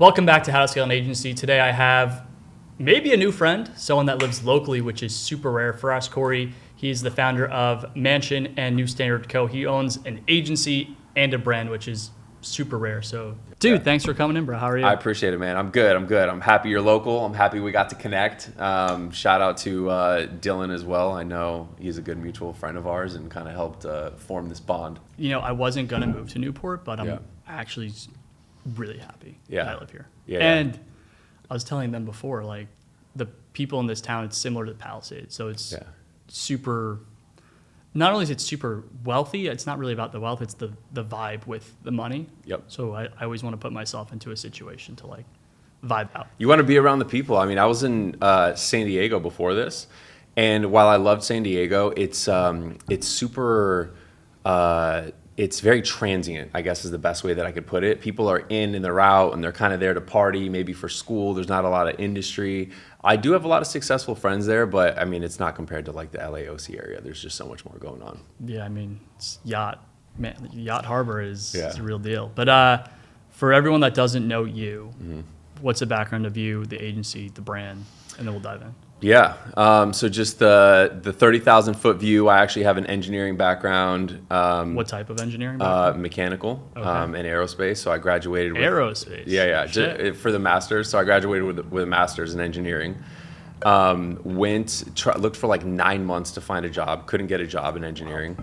Welcome back to How to Scale an Agency. Today I have maybe a new friend, someone that lives locally, which is super rare. Feras Khouri. He's the founder of Mansion and New Standard Co. He owns an agency and a brand, which is super rare. So, dude, thanks for coming in, bro. How are you? I appreciate it, man. I'm good. I'm happy you're local. I'm happy we got to connect. Shout out to Dylan as well. I know he's a good mutual friend of ours and kind of helped form this bond. You know, I wasn't going to move to Newport, but I'm actually really happy that I live here. And I was telling them before, like, the people in this town, it's similar to the Palisades. So it's super, not only is it super wealthy, it's not really about the wealth, it's the vibe with the money. Yep. So I always want to put myself into a situation to, like, vibe out. You want to be around the people. I mean, I was in San Diego before this, and while I loved San Diego, it's super... it's very transient, I guess is the best way that I could put it. People are in and they're out and they're kind of there to party, maybe for school. There's not a lot of industry. I do have a lot of successful friends there, but I mean, it's not compared to like the LAOC area. There's just so much more going on. Yeah, I mean, it's Yacht Harbor is a real deal. But for everyone that doesn't know you, what's the background of you, the agency, the brand, and then we'll dive in. Yeah, so just the 30,000 foot view. I actually have an engineering background. What type of engineering background? Mechanical and airospace. So I graduated with aerospace. Yeah, for the master's. So I graduated with a master's in engineering. Looked for like 9 months to find a job. Couldn't get a job in engineering.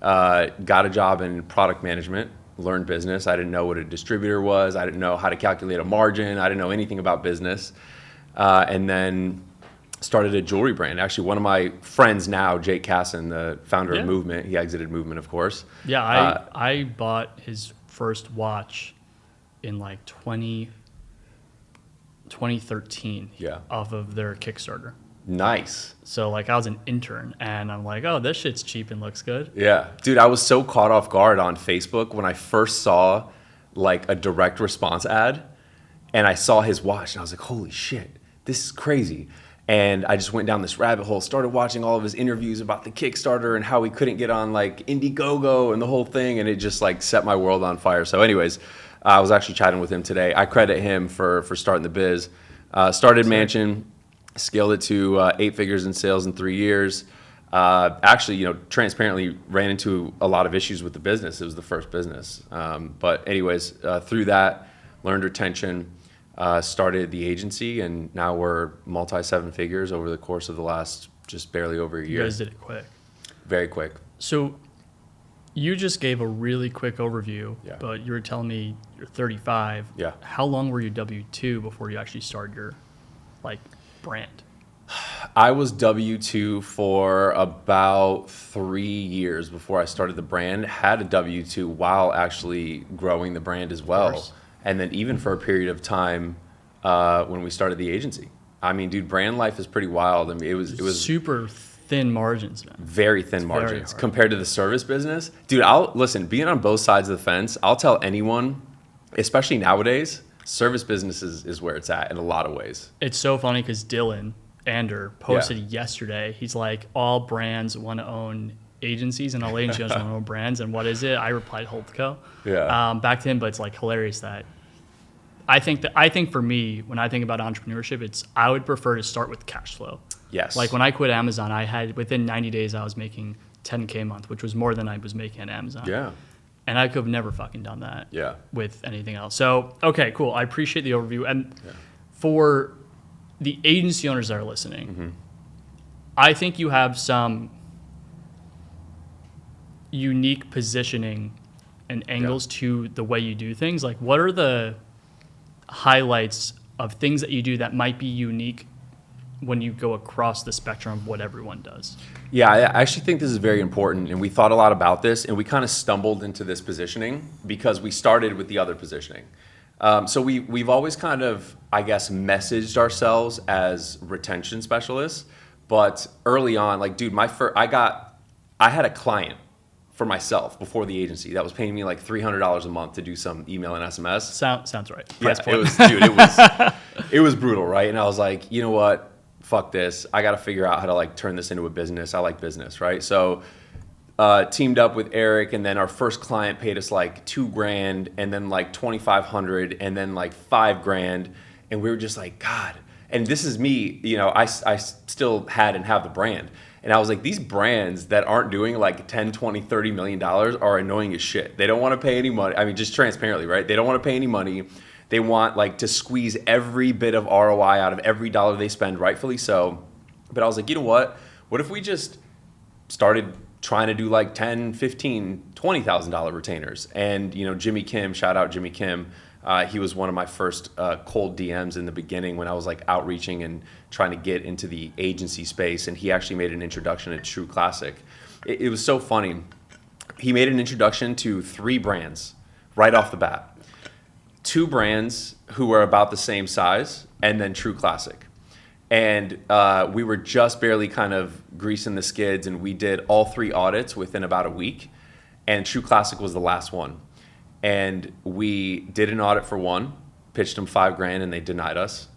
Got a job in product management. Learned business. I didn't know what a distributor was. I didn't know how to calculate a margin. I didn't know anything about business. And then started a jewelry brand. Actually, one of my friends now, Jake Casson, the founder of Movement, he exited Movement, of course. Yeah, I bought his first watch in like 2013 off of their Kickstarter. Nice. So like I was an intern and I'm like, oh, this shit's cheap and looks good. Yeah. Dude, I was so caught off guard on Facebook when I first saw like a direct response ad and I saw his watch and I was like, holy shit, this is crazy. And I just went down this rabbit hole, started watching all of his interviews about the Kickstarter and how he couldn't get on like Indiegogo and the whole thing. And it just like set my world on fire. So anyways, I was actually chatting with him today. I credit him for starting the biz. Started Mansion, scaled it to 8 figures in sales in 3 years. Actually, you know, transparently ran into a lot of issues with the business. It was the first business. But anyways, through that, learned retention. Started the agency, and now we're multi-7 figures over the course of the last just barely over a year. You guys did it quick. Very quick. So you just gave a really quick overview, but you were telling me you're 35. Yeah. How long were you W-2 before you actually started your like brand? I was W-2 for about 3 years before I started the brand. Had a W-2 while actually growing the brand as well. And then even for a period of time when we started the agency. I mean, dude, brand life is pretty wild. I mean, it was super thin margins, man. Very thin margins compared to the service business. Dude, listen, being on both sides of the fence, I'll tell anyone, especially nowadays, service business is where it's at in a lot of ways. It's so funny because Dylan Ander posted yesterday. He's like, all brands want to own agencies and all agencies want to own brands, and what is it? I replied Holdco. Back to him, but it's like hilarious that I think for me, when I think about entrepreneurship, I would prefer to start with cash flow. Yes. Like when I quit Amazon, I had within 90 days I was making $10K a month, which was more than I was making at Amazon. Yeah. And I could have never fucking done that. Yeah. With anything else. So okay, cool. I appreciate the overview. And for the agency owners that are listening, I think you have some unique positioning and angles to the way you do things. Like, what are the highlights of things that you do that might be unique when you go across the spectrum of what everyone does? Yeah, I actually think this is very important, and we thought a lot about this, and we kind of stumbled into this positioning because we started with the other positioning. So we've always kind of, I guess, messaged ourselves as retention specialists, but early on, like, dude, I had a client for myself before the agency that was paying me like $300 a month to do some email and SMS. Sounds right. It was brutal, right? And I was like, you know what? Fuck this. I got to figure out how to like turn this into a business. I like business, right? So teamed up with Eric, and then our first client paid us like $2,000, and then like $2,500, and then like $5,000, and we were just like, God. And this is me, you know, I still had and have the brand. And I was like, these brands that aren't doing like 10, 20, $30 million are annoying as shit. They don't want to pay any money. I mean, just transparently, right? They don't want to pay any money. They want like to squeeze every bit of ROI out of every dollar they spend, rightfully so. But I was like, you know what? What if we just started trying to do like $10, $15, $20,000 retainers? And, you know, Jimmy Kim, shout out Jimmy Kim. He was one of my first cold DMs in the beginning when I was like outreaching and trying to get into the agency space. And he actually made an introduction to True Classic. It was so funny. He made an introduction to 3 brands right off the bat. 2 brands who were about the same size, and then True Classic. And we were just barely kind of greasing the skids, and we did all 3 audits within about a week. And True Classic was the last one. And we did an audit for one, pitched them $5,000, and they denied us.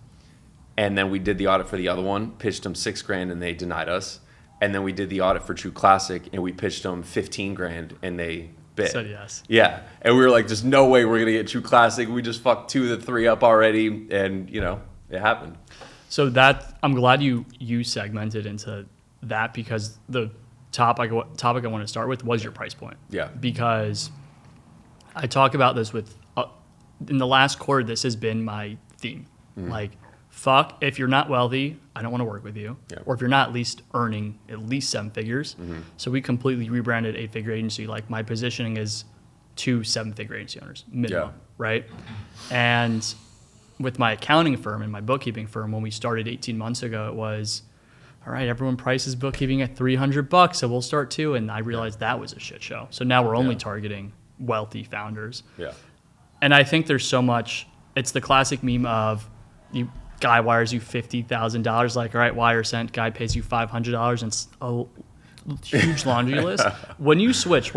And then we did the audit for the other one, pitched them $6,000, and they denied us. And then we did the audit for True Classic, and we pitched them $15,000, and they bid. Said yes. Yeah, and we were like, "There's no way we're gonna get True Classic. We just fucked 2 of the 3 up already," and you know, it happened. So that I'm glad you segmented into that, because the topic I want to start with was your price point. Yeah. Because I talk about this with in the last quarter. This has been my theme. Mm-hmm. Like, fuck, if you're not wealthy, I don't want to work with you. Yeah. Or if you're not at least earning at least 7 figures. Mm-hmm. So we completely rebranded 8-figure agency. Like, my positioning is 2 7-figure agency owners minimum, right? And with my accounting firm and my bookkeeping firm, when we started 18 months ago, it was, all right, everyone prices bookkeeping at $300, so we'll start too. And I realized that was a shit show. So now we're only targeting wealthy founders. Yeah. And I think there's so much, it's the classic meme of guy wires you $50,000, like, all right, wire sent, guy pays you $500, and it's a huge laundry list. When you switch,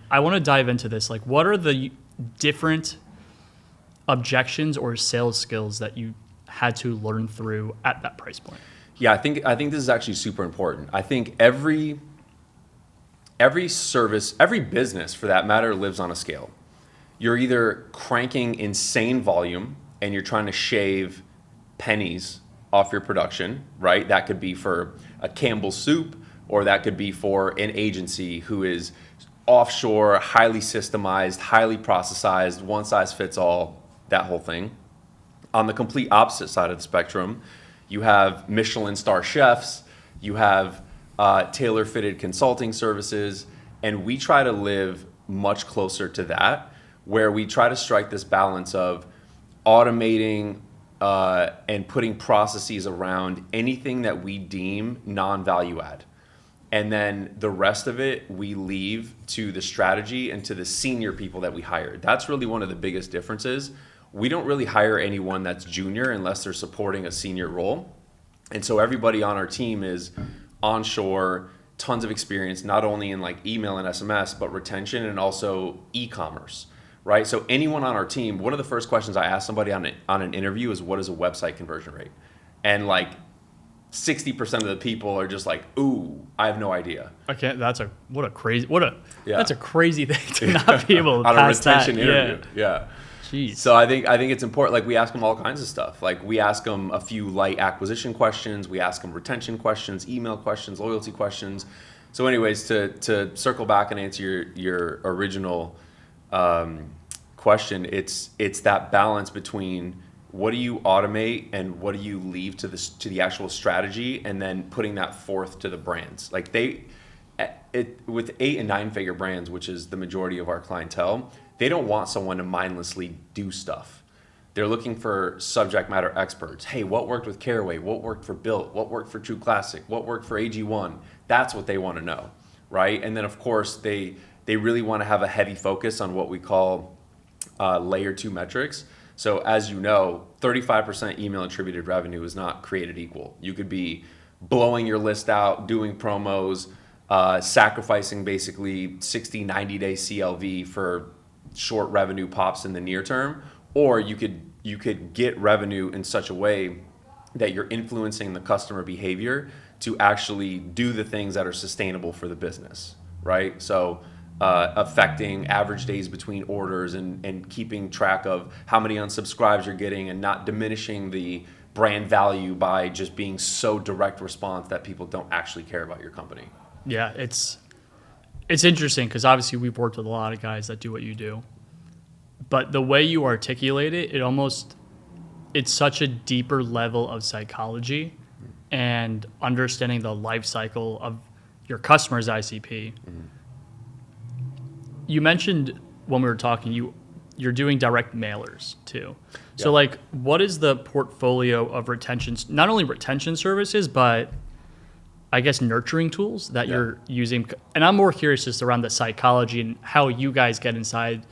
I want to dive into this. Like, what are the different objections or sales skills that you had to learn through at that price point? Yeah, I think this is actually super important. I think every service, every business for that matter, lives on a scale. You're either cranking insane volume and you're trying to shave pennies off your production, right? That could be for a Campbell's soup, or that could be for an agency who is offshore, highly systemized, highly processized, one size fits all, that whole thing. On the complete opposite side of the spectrum, you have Michelin star chefs, you have tailor-fitted consulting services, and we try to live much closer to that, where we try to strike this balance of automating and putting processes around anything that we deem non-value add. And then the rest of it, we leave to the strategy and to the senior people that we hire. That's really one of the biggest differences. We don't really hire anyone that's junior unless they're supporting a senior role. And so everybody on our team is onshore, tons of experience, not only in like email and SMS, but retention and also e-commerce, right? So anyone on our team, one of the first questions I ask somebody on an interview is, what is a website conversion rate? And like 60% of the people are just like, ooh, I have no idea. Okay, that's a crazy thing to not be able to on pass a retention that. interview. Yeah. Jeez. So I think it's important. Like, we ask them all kinds of stuff. Like, we ask them a few light acquisition questions. We ask them retention questions, email questions, loyalty questions. So, anyways, to circle back and answer your original question, it's that balance between what do you automate and what do you leave to the actual strategy, and then putting that forth to the brands. Like, with 8 and 9 figure brands, which is the majority of our clientele, they don't want someone to mindlessly do stuff. They're looking for subject matter experts. Hey, what worked with Caraway? What worked for Built? What worked for True Classic? What worked for AG1? That's what they want to know, right? And then, of course, they really want to have a heavy focus on what we call layer 2 metrics. So as you know, 35% email attributed revenue is not created equal. You could be blowing your list out, doing promos, sacrificing basically 60, 90-day CLV for short revenue pops in the near term, or you could get revenue in such a way that you're influencing the customer behavior to actually do the things that are sustainable for the business, right? So affecting average days between orders and keeping track of how many unsubscribes you're getting and not diminishing the brand value by just being so direct response that people don't actually care about your company. Yeah, it's interesting because obviously we've worked with a lot of guys that do what you do, but the way you articulate it, it's such a deeper level of psychology and understanding the life cycle of your customer's ICP. Mm-hmm. You mentioned when we were talking, you're doing direct mailers too. So like, what is the portfolio of not only retention services, but I guess nurturing tools that you're using? And I'm more curious just around the psychology and how you guys get inside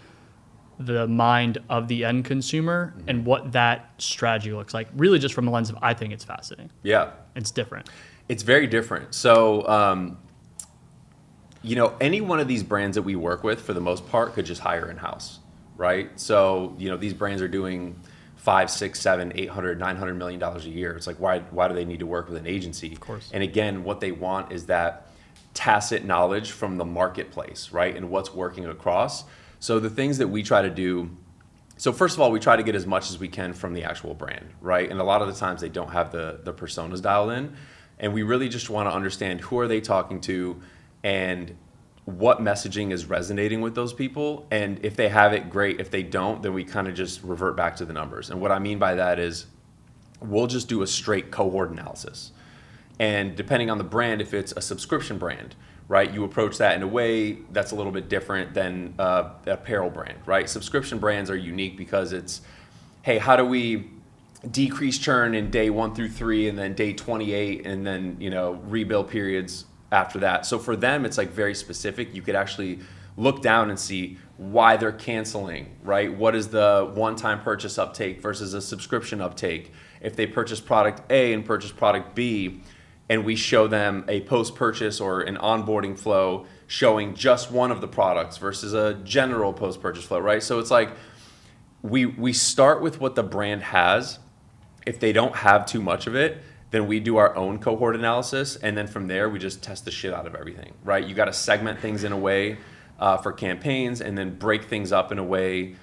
the mind of the end consumer and what that strategy looks like, really just from the lens of, I think it's fascinating. Yeah. It's different. It's very different. So, any one of these brands that we work with, for the most part, could just hire in-house, right? So, these brands are doing $500, $600, $700, $800, $900 million a year. It's like, why do they need to work with an agency? Of course. And again, what they want is that tacit knowledge from the marketplace, right? And what's working across. So the things that we try to do, so first of all, we try to get as much as we can from the actual brand, right? And a lot of the times they don't have the personas dialed in. And we really just want to understand who are they talking to and what messaging is resonating with those people. And if they have it, great. If they don't, then we kind of just revert back to the numbers. And what I mean by that is we'll just do a straight cohort analysis. And depending on the brand, if it's a subscription brand, right, you approach that in a way that's a little bit different than an apparel brand, right? Subscription brands are unique because it's, hey, how do we decrease churn in day 1 through 3 and then day 28 and then, rebuild periods after that. So for them, it's like very specific. You could actually look down and see why they're canceling, right? What is the one-time purchase uptake versus a subscription uptake? If they purchase product A and purchase product B, and we show them a post-purchase or an onboarding flow showing just one of the products versus a general post-purchase flow, right? So it's like we start with what the brand has. If they don't have too much of it, then we do our own cohort analysis, and then from there we just test the shit out of everything, right? You got to segment things in a way for campaigns, and then break things up in a way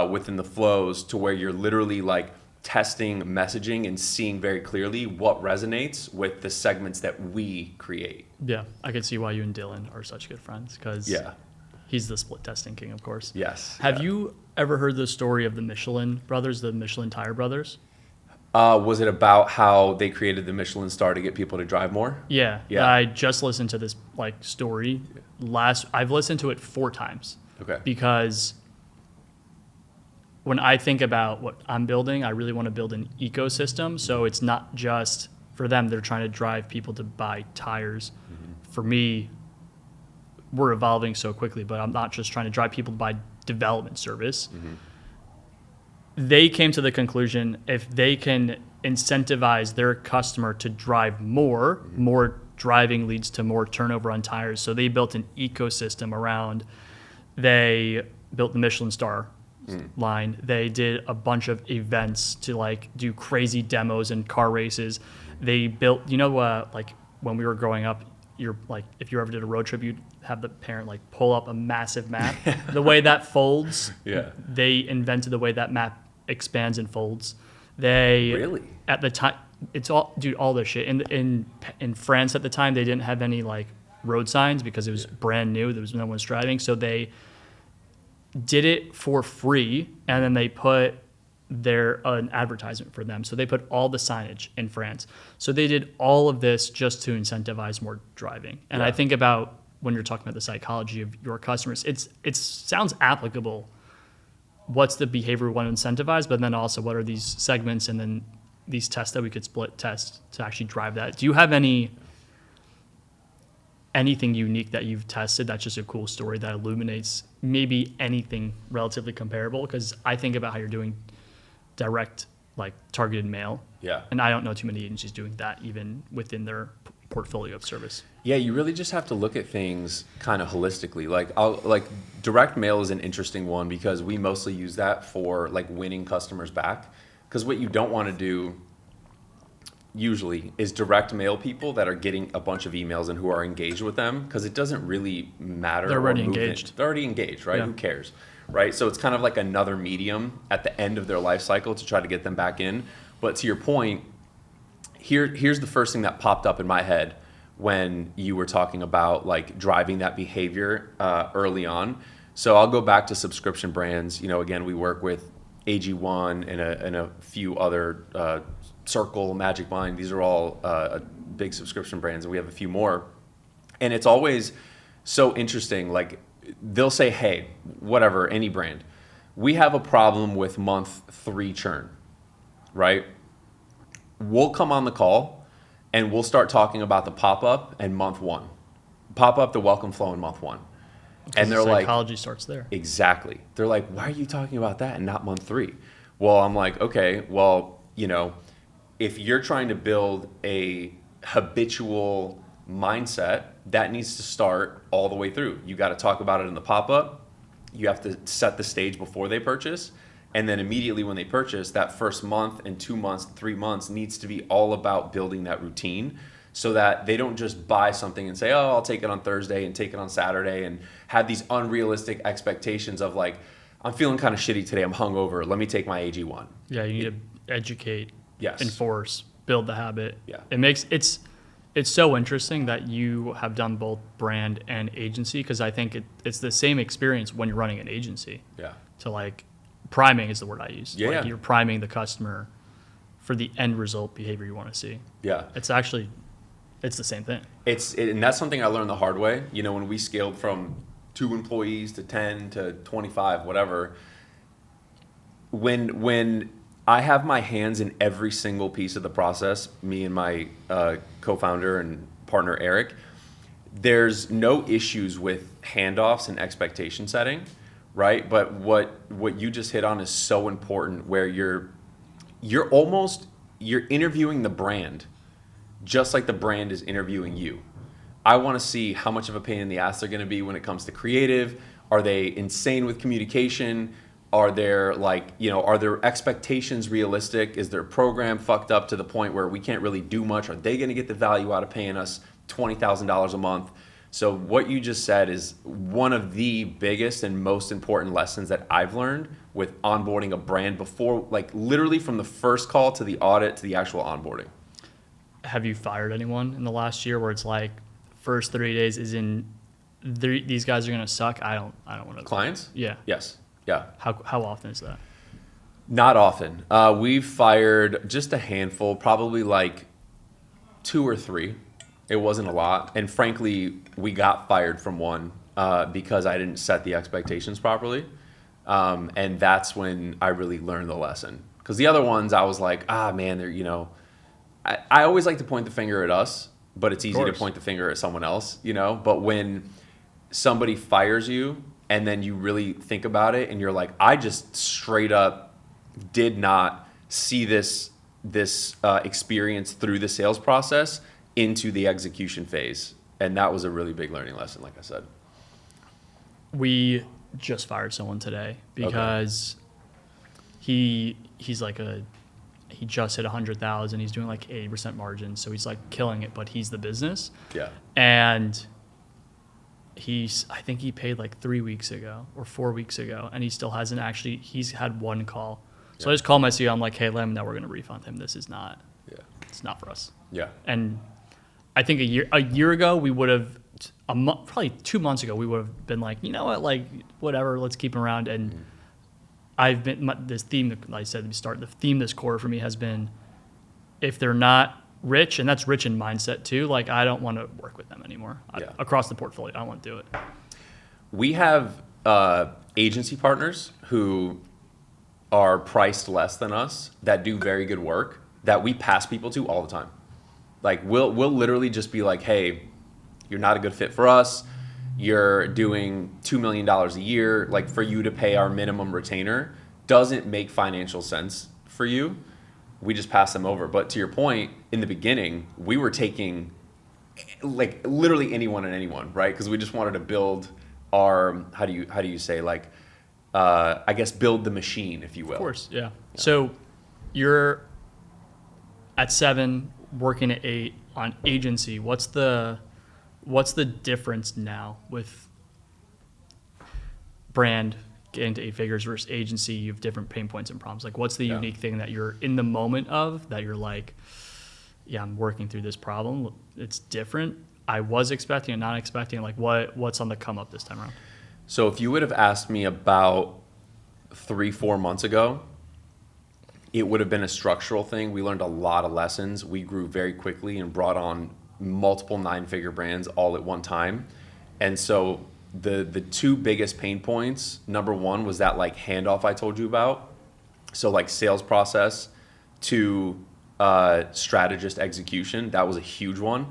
within the flows to where you're literally like testing messaging and seeing very clearly what resonates with the segments that we create. Yeah, I can see why you and Dylan are such good friends because he's the split testing king, of course. Yes. Have you ever heard the story of the Michelin brothers, the Michelin tire brothers? Was it about how they created the Michelin star to get people to drive more? Yeah. I just listened to this story. I've listened to it 4 times. Okay. Because when I think about what I'm building, I really want to build an ecosystem. So it's not just for them. They're trying to drive people to buy tires. Mm-hmm. For me, we're evolving so quickly, but I'm not just trying to drive people to buy development service. Mm-hmm. They came to the conclusion if they can incentivize their customer to drive more, more driving leads to more turnover on tires. So they built an ecosystem around. They built the Michelin star line. They did a bunch of events to do crazy demos and car races. They built, when we were growing up, if you ever did a road trip, you'd have the parent pull up a massive map. The way that folds, they invented the way that map expands and folds. They really at the time, it's all this shit. In France at the time, they didn't have any road signs because it was brand new. There was no one driving, so they did it for free, and then they put an advertisement for them. So they put all the signage in France. So they did all of this just to incentivize more driving. And I think about when you're talking about the psychology of your customers, it sounds applicable. What's the behavior we want to incentivize, but then also what are these segments and then these tests that we could split test to actually drive that? Do you have anything unique that you've tested that's just a cool story that illuminates maybe anything relatively comparable? Because I think about how you're doing direct, targeted mail. Yeah. And I don't know too many agencies doing that even within their portfolio of service. Yeah, you really just have to look at things kind of holistically. Direct mail is an interesting one because we mostly use that for winning customers back. Because what you don't want to do usually is direct mail people that are getting a bunch of emails and who are engaged with them, because it doesn't really matter. They're already engaged. They're already engaged, right? Yeah. Who cares, right? So it's kind of like another medium at the end of their life cycle to try to get them back in. But to your point, here's the first thing that popped up in my head when you were talking about like driving that behavior early on. So I'll go back to subscription brands. Again, we work with AG1 and a few other Circle, Magic Mind. These are all big subscription brands, and we have a few more. And it's always so interesting. Like they'll say, hey, whatever, any brand, we have a problem with month 3 churn, right? We'll come on the call and we'll start talking about the pop-up and month 1. Pop-up, the welcome flow in month 1. And they're like, psychology starts there. Exactly. They're like, why are you talking about that and not month 3? Well, I'm like, okay, well, if you're trying to build a habitual mindset, that needs to start all the way through. You got to talk about it in the pop-up. You have to set the stage before they purchase. And then immediately when they purchase, that first month and 2 months, 3 months needs to be all about building that routine, so that they don't just buy something and say, oh, I'll take it on Thursday and take it on Saturday, and have these unrealistic expectations of like, I'm feeling kind of shitty today, I'm hungover, let me take my AG1. Yeah, you need to educate, yes, enforce, build the habit. Yeah. It's so interesting that you have done both brand and agency, because I think it's the same experience when you're running an agency. Yeah. To like, priming is the word I use. Yeah. Like you're priming the customer for the end result behavior you want to see. Yeah. It's the same thing. And that's something I learned the hard way. When we scaled from 2 employees to 10 to 25, whatever, when I have my hands in every single piece of the process, me and my co-founder and partner, Eric, there's no issues with handoffs and expectation setting, right? But what you just hit on is so important, where you're interviewing the brand just like the brand is interviewing you. I want to see how much of a pain in the ass they're going to be when it comes to creative. Are they insane with communication? Are their are their expectations realistic? Is their program fucked up to the point where we can't really do much? Are they going to get the value out of paying us $20,000 a month? So what you just said is one of the biggest and most important lessons that I've learned with onboarding a brand before, like literally from the first call to the audit to the actual onboarding. Have you fired anyone in the last year where it's like first 30 days these guys are going to suck? I don't want to. Clients? Yeah. Yes. Yeah. How often is that? Not often. We've fired just a handful, probably like 2 or 3. It wasn't a lot. And frankly, we got fired from one because I didn't set the expectations properly. And that's when I really learned the lesson. Because the other ones, I was like, man, they're, I always like to point the finger at us, but it's easy to point the finger at someone else, But when somebody fires you and then you really think about it and you're like, I just straight up did not see this experience through the sales process into the execution phase. And that was a really big learning lesson, like I said. We just fired someone today because he's like he just hit 100,000. He's doing like 80% margin. So he's like killing it, but he's the business. Yeah. And I think he paid like 3 weeks ago or 4 weeks ago, and he still hasn't actually, he's had one call. So I just called my CEO. I'm like, hey, let him know we're going to refund him. This is not, it's not for us. Yeah. And I think a year ago, we would have, probably 2 months ago, we would have been like, you know what, like, whatever, let's keep him around. And I've been, this theme, like I said at the start, the theme this quarter for me has been, if they're not rich, and that's rich in mindset too, like, I don't want to work with them anymore. Across the portfolio, I don't want to do it. We have agency partners who are priced less than us that do very good work that we pass people to all the time. Like we'll literally just be like, hey, you're not a good fit for us. You're doing $2 million a year. Like, for you to pay our minimum retainer doesn't make financial sense for you. We just pass them over. But to your point, in the beginning, we were taking like literally anyone and anyone, right? Because we just wanted to build our, how do you say, like, I guess build the machine, if you will. Of course, yeah. So you're at 7. working on agency, what's the difference now with brand getting to 8 figures versus agency? You have different pain points and problems. Like, what's the unique thing that you're in the moment of that you're like, yeah, I'm working through this problem. It's different. I was expecting and not expecting. Like, what's on the come up this time around? So if you would have asked me about 3-4 months ago, it would have been a structural thing. We learned a lot of lessons. We grew very quickly and brought on multiple 9-figure brands all at one time. And so the 2 biggest pain points, number one was that like handoff I told you about. So like sales process to strategist execution, that was a huge one.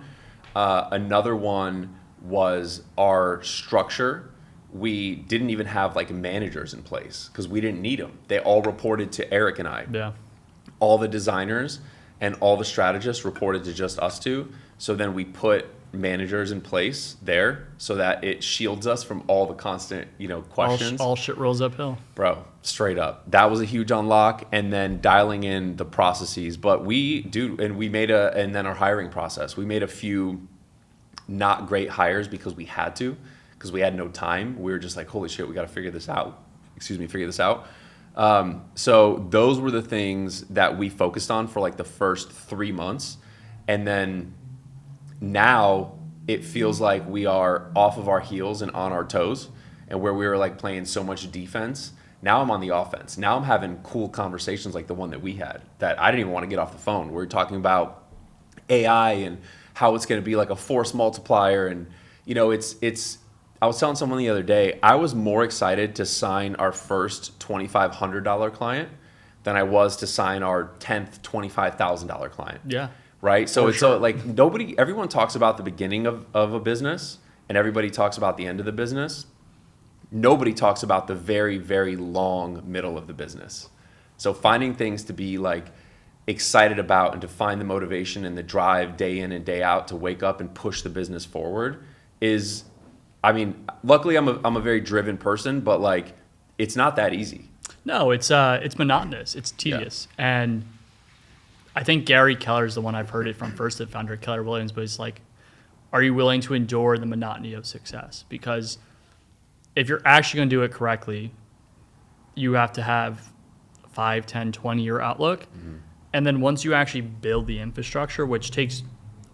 Another one was our structure. We didn't even have like managers in place because we didn't need them. They all reported to Eric and I. Yeah. All the designers and all the strategists reported to just us two. So then we put managers in place there so that it shields us from all the constant, questions. All shit rolls uphill. Bro, straight up. That was a huge unlock. And then dialing in the processes. But and then our hiring process. We made a few not great hires because we had to, because we had no time. We were just like, holy shit, we got to figure this out. So those were the things that we focused on for like the first 3 months. And then now it feels like we are off of our heels and on our toes, and where we were like playing so much defense, now I'm on the offense. Now I'm having cool conversations like the one that we had that I didn't even want to get off the phone. We're talking about AI and how it's going to be like a force multiplier. And I was telling someone the other day, I was more excited to sign our first $2,500 client than I was to sign our 10th $25,000 client. Yeah. Right? So everyone talks about the beginning of a business and everybody talks about the end of the business. Nobody talks about the very, very long middle of the business. So finding things to be like excited about and to find the motivation and the drive day in and day out to wake up and push the business forward is, luckily I'm a very driven person, but like it's not that easy. No, it's monotonous. It's tedious. Yeah. And I think Gary Keller is the one I've heard it from first, the founder of Keller Williams, but it's like, are you willing to endure the monotony of success? Because if you're actually going to do it correctly, you have to have 5, 10, 20-year outlook. Mm-hmm. And then once you actually build the infrastructure, which takes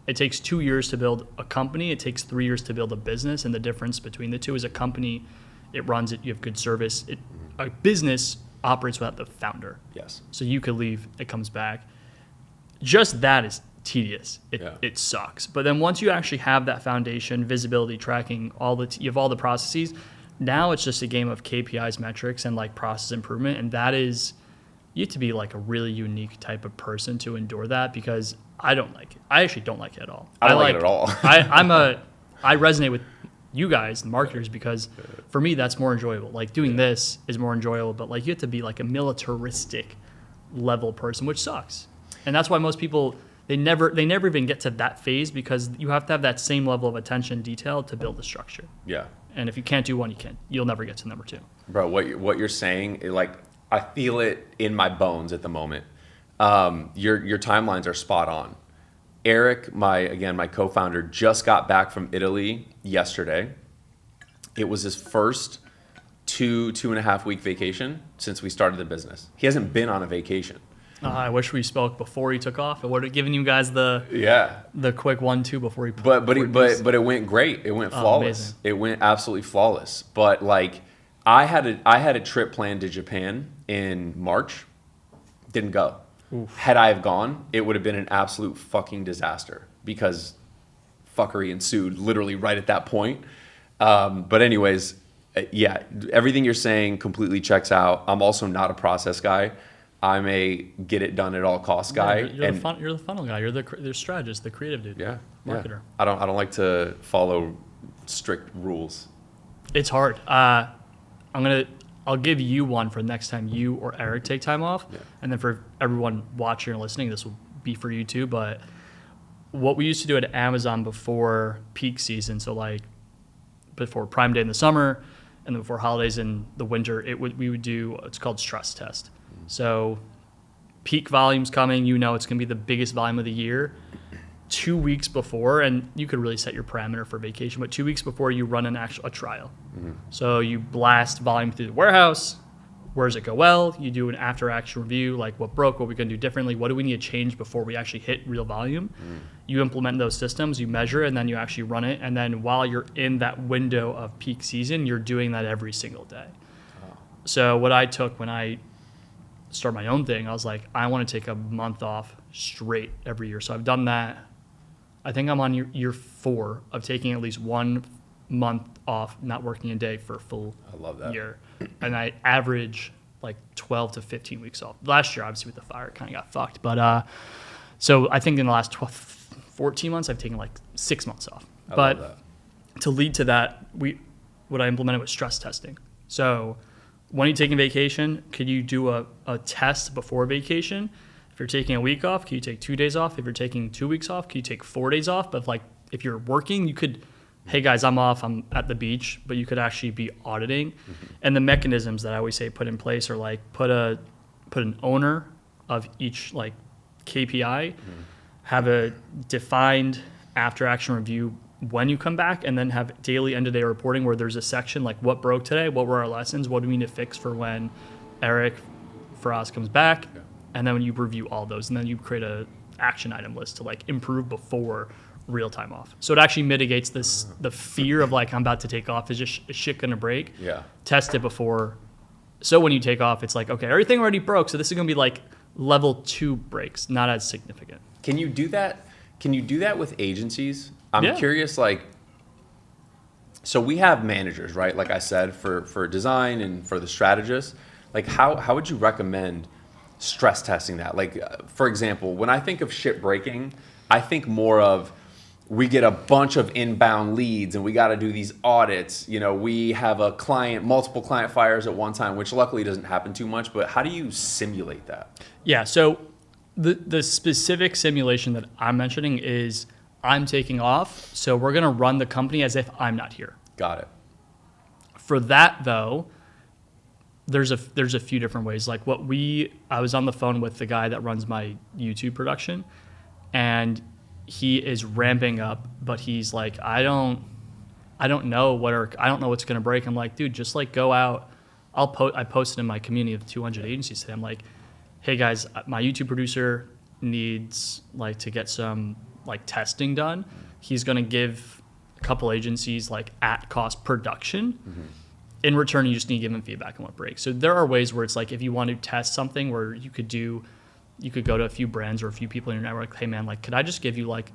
2 years to build a company, it takes 3 years to build a business, and the difference between the two is a company, it runs it, you have good service. A business operates without the founder. Yes. So you could leave, it comes back. Just that is tedious. It sucks. But then once you actually have that foundation, visibility, tracking, you have all the processes, now it's just a game of KPIs, metrics, and like process improvement. And that is, you have to be like a really unique type of person to endure that, because I don't like it. I actually don't like it at all. I don't like it at all. I resonate with you guys, the marketers, because for me, that's more enjoyable. Like doing this is more enjoyable, but like you have to be like a militaristic level person, which sucks. And that's why most people, they never even get to that phase, because you have to have that same level of attention detail to build the structure. Yeah. And if you can't do one, you'll never get to number 2. Bro, what you're saying, like I feel it in my bones at the moment. Your timelines are spot on. Eric, my co-founder, just got back from Italy yesterday. It was his first 2.5 week vacation since we started the business. He hasn't been on a vacation. I wish we spoke before he took off. I would have given you guys the quick 1-2 before he. But it went great. It went flawless. It went absolutely flawless. But like I had a trip planned to Japan in March. Didn't go. Oof. Had I have gone, it would have been an absolute fucking disaster, because fuckery ensued literally right at that point. But anyways, everything you're saying completely checks out. I'm also not a process guy. I'm a get it done at all costs guy. You're the funnel guy. You're the strategist, the creative dude. Yeah. Marketer. Yeah. I don't like to follow strict rules. It's hard. I'll give you one for next time you or Eric take time off. Yeah. And then for everyone watching or listening, this will be for you too. But what we used to do at Amazon before peak season, so like before Prime Day in the summer and then before holidays in the winter, we would do, it's called stress test. So peak volume's coming, you know it's going to be the biggest volume of the year. 2 weeks before, and you could really set your parameter for vacation, but 2 weeks before you run a trial. So you blast volume through the warehouse. Where does it go well? You do an after action review, like what broke, what we can do differently, what do we need to change before we actually hit real volume. You implement those systems, you measure, and then you actually run it. And then while you're in that window of peak season, you're doing that every single day. So what I took when I started my own thing, I was like, I want to take a month off straight every year. So I've done that. I think I'm on year 4 of taking at least 1 month off, not working a day for a full year. And I average like 12 to 15 weeks off. Last year, obviously with the fire, it kind of got fucked. But so I think in the last 14 months, I've taken like 6 months off. But to lead to that, what I implemented was stress testing. So when you're taking vacation, could you do a test before vacation? If you're taking a week off, can you take 2 days off? If you're taking 2 weeks off, can you take 4 days off? But if you're working, you could, hey guys, I'm off, I'm at the beach, but you could actually be auditing. And the mechanisms that I always say put in place are like put an owner of each like KPI, have a defined after action review when you come back, and then have daily end of day reporting where there's a section like what broke today, what were our lessons, what do we need to fix for when Eric Feras comes back. And then when you review all those, and then you create a action item list to like improve before real time off. So it actually mitigates the fear of like, I'm about to take off. Is shit gonna break? Yeah. Test it before. So when you take off, it's like, okay, everything already broke. So this is gonna be like level 2 breaks, not as significant. Can you do that? Can you do that with agencies? I'm curious, like, so we have managers, right? Like I said, for design and for the strategists, like how would you recommend stress testing that? Like, for example, when I think of shit breaking, I think more of we get a bunch of inbound leads and we got to do these audits. You know, we have multiple client fires at one time, which luckily doesn't happen too much, but how do you simulate that? Yeah, so the specific simulation that I'm mentioning is I'm taking off, so we're going to run the company as if I'm not here. Got it. For that, though, there's a few different ways. Like I was on the phone with the guy that runs my YouTube production, and he is ramping up, but he's like, I don't know what's gonna break. I'm like, dude, just like go out. I posted in my community of 200 agencies today. I'm like, hey guys, my YouTube producer needs like to get some like testing done. He's gonna give a couple agencies like at cost production. In return, you just need to give them feedback on what breaks. So there are ways where it's like if you want to test something where you could go to a few brands or a few people in your network, hey man, like could I just give you like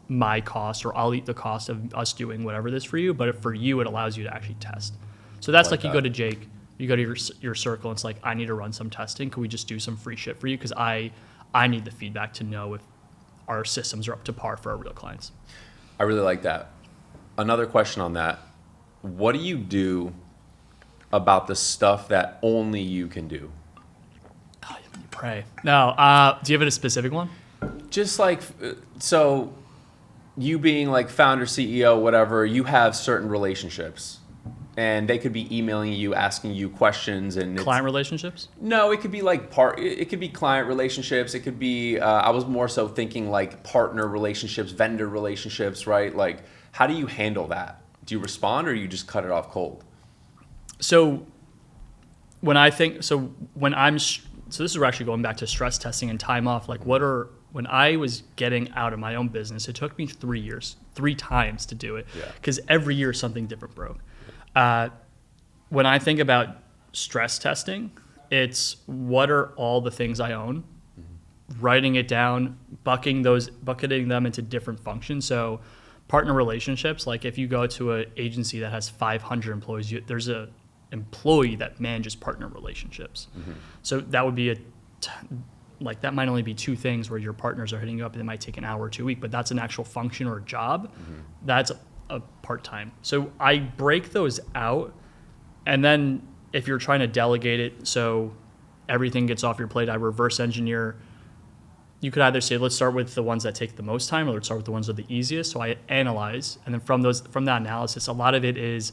my cost, or I'll eat the cost of us doing whatever this for you, but for you it allows you to actually test. So that's like you go to Jake, you go to your circle, and it's like, I need to run some testing. Can we just do some free shit for you? Because I need the feedback to know if our systems are up to par for our real clients. I really like that. Another question on that. What do you do about the stuff that only you can do? Oh, you pray. No, do you have a specific one? Just like, so you being like founder, CEO, whatever, you have certain relationships and they could be emailing you, asking you questions, and client relationships? No, it could be like it could be client relationships. It could be, I was more so thinking like partner relationships, vendor relationships, right? Like, how do you handle that? Do you respond or you just cut it off cold? So this is actually going back to stress testing and time off. Like when I was getting out of my own business, it took me 3 years, 3 times to do it, because every year something different broke. When I think about stress testing, it's what are all the things I own, writing it down, bucketing them into different functions. So partner relationships, like if you go to an agency that has 500 employees, there's a employee that manages partner relationships. So that would be that might only be 2 things where your partners are hitting you up, and it might take an hour or 2 weeks, but that's an actual function or a job. That's a part-time. So I break those out, and then if you're trying to delegate it so everything gets off your plate, I reverse engineer. You could either say, let's start with the ones that take the most time, or let's start with the ones that are the easiest. So I analyze, and then from that analysis, a lot of it is,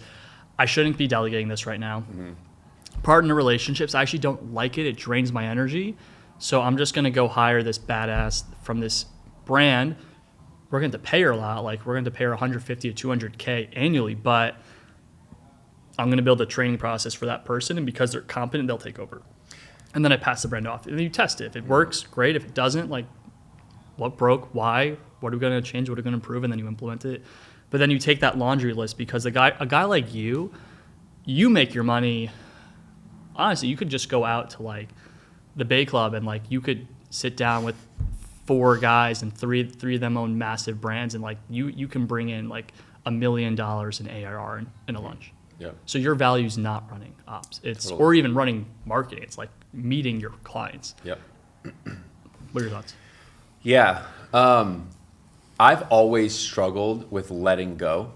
I shouldn't be delegating this right now. Partner relationships, I actually don't like it. It drains my energy. So I'm just going to go hire this badass from this brand. We're going to pay her a lot. Like, we're going to pay her 150 to 200K annually, but I'm going to build a training process for that person. And because they're competent, they'll take over. And then I pass the brand off. And then you test it. If it works, great. If it doesn't, like, what broke? Why? What are we going to change? What are we going to improve? And then you implement it. But then you take that laundry list, because a guy like you make your money. Honestly, you could just go out to like the Bay Club and like you could sit down with 4 guys and three of them own massive brands, and like you can bring in like $1 million in ARR in a lunch. Yeah. So your value is not running ops. It's Totally. Or even running marketing. It's like meeting your clients. Yep. What are your thoughts? Yeah. I've always struggled with letting go.